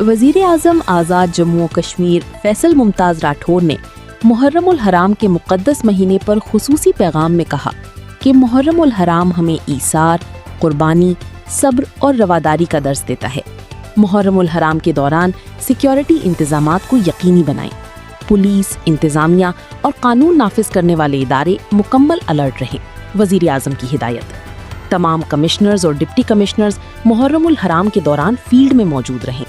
وزیر اعظم آزاد جموں و کشمیر فیصل ممتاز راٹھور نے محرم الحرام کے مقدس مہینے پر خصوصی پیغام میں کہا کہ محرم الحرام ہمیں ایثار، قربانی، صبر اور رواداری کا درس دیتا ہے۔ محرم الحرام کے دوران سیکیورٹی انتظامات کو یقینی بنائیں۔ پولیس، انتظامیہ اور قانون نافذ کرنے والے ادارے مکمل الرٹ رہیں۔ وزیر اعظم کی ہدایت۔ تمام کمشنرز اور ڈپٹی کمشنرز محرم الحرام کے دوران فیلڈ میں موجود رہیں۔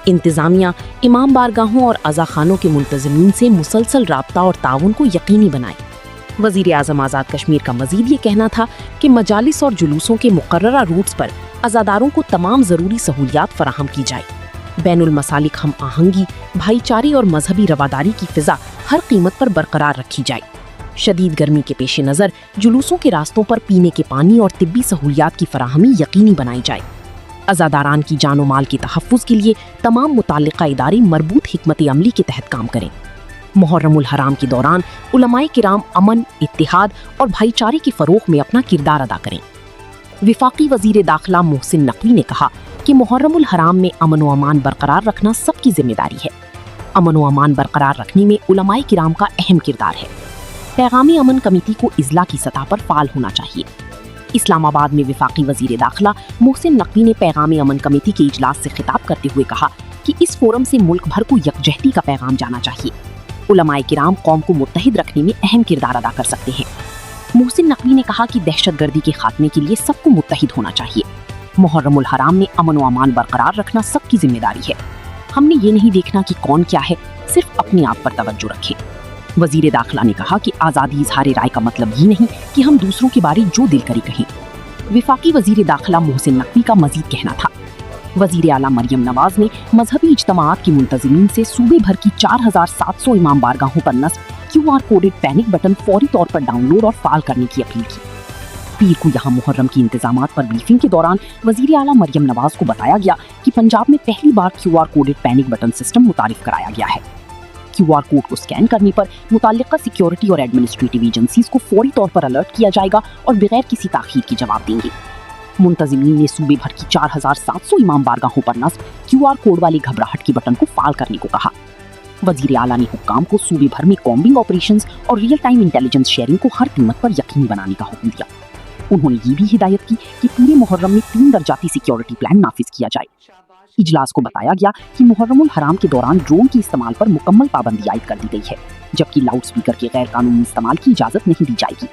انتظامیہ امام بارگاہوں اور عزاخانوں کے منتظمین سے مسلسل رابطہ اور تعاون کو یقینی بنائیں۔ وزیر اعظم آزاد کشمیر کا مزید یہ کہنا تھا کہ مجالس اور جلوسوں کے مقررہ روٹس پر عزاداروں کو تمام ضروری سہولیات فراہم کی جائے۔ بین المسالک ہم آہنگی، بھائی چارے اور مذہبی رواداری کی فضا ہر قیمت پر برقرار رکھی جائے۔ شدید گرمی کے پیش نظر جلوسوں کے راستوں پر پینے کے پانی اور طبی سہولیات کی فراہمی یقینی بنائی جائے۔ عزاداران کی جان و مال کے تحفظ کے لیے تمام متعلقہ ادارے مربوط حکمت عملی کے تحت کام کریں۔ محرم الحرام کے دوران علماء کرام امن، اتحاد اور بھائی چارے کے فروغ میں اپنا کردار ادا کریں۔ وفاقی وزیر داخلہ محسن نقوی نے کہا کہ محرم الحرام میں امن و امان برقرار رکھنا سب کی ذمہ داری ہے۔ امن و امان برقرار رکھنے میں علماء کرام کا اہم کردار ہے۔ پیغامی امن کمیٹی کو اضلاع کی سطح پر فعال ہونا چاہیے۔ اسلام آباد میں وفاقی وزیر داخلہ محسن نقوی نے پیغامی امن کمیٹی کے اجلاس سے خطاب کرتے ہوئے کہا کہ اس فورم سے ملک بھر کو یکجہتی کا پیغام جانا چاہیے۔ علماء کرام قوم کو متحد رکھنے میں اہم کردار ادا کر سکتے ہیں۔ محسن نقوی نے کہا کہ دہشت گردی کے خاتمے کے لیے سب کو متحد ہونا چاہیے۔ محرم الحرام میں امن و امان برقرار رکھنا سب کی ذمہ داری ہے۔ ہم نے یہ نہیں دیکھنا کہ کون کیا ہے، صرف اپنے آپ پر توجہ رکھیں۔ وزیر داخلہ نے کہا کہ آزادی اظہار رائے کا مطلب یہ نہیں کہ ہم دوسروں کے بارے جو دل کری کہیں۔ وفاقی وزیر داخلہ محسن نقوی کا مزید کہنا تھا۔ وزیر اعلیٰ مریم نواز نے مذہبی اجتماعات کی منتظمین سے صوبے بھر کی 4700 امام بارگاہوں پر نصب QR کوڈڈ پینک بٹن فوری طور پر ڈاؤن لوڈ اور فعال کرنے کی اپیل کی۔ پیر کو یہاں محرم کی انتظامات پر بریفنگ کے دوران وزیر اعلیٰ مریم نواز کو بتایا گیا کہ پنجاب میں پہلی بار QR coded panic button system متعارف کرایا گیا ہے۔ QR کوڈ کو سکین کرنے پر متعلقہ سیکیورٹی اور ایڈمنسٹریٹو ایجنسیز کو فوری طور پر الرٹ کیا جائے گا اور بغیر کسی تاخیر کی جواب دیں گے۔ منتظمین نے صوبے بھر کی 4700 امام بارگاہوں پر نصب QR کوڈ والی گھبراہٹ کی بٹن کو فعال کرنے کو کہا۔ وزیر اعلیٰ نے حکام کو صوبے بھر میں کامبنگ آپریشنز اور ریئل ٹائم انٹیلیجنس شیئرنگ کو ہر قیمت پر یقینی بنانے کا حکم دیا۔ انہوں نے یہ بھی ہدایت کی کہ پورے محرم میں 3 درجاتی سیکیورٹی پلان نافذ کیا جائے۔ اجلاس کو بتایا گیا کہ محرم الحرام کے دوران ڈرون کے استعمال پر مکمل پابندی عائد کر دی گئی ہے، جبکہ لاؤڈ سپیکر کے غیر قانونی استعمال کی اجازت نہیں دی جائے گی۔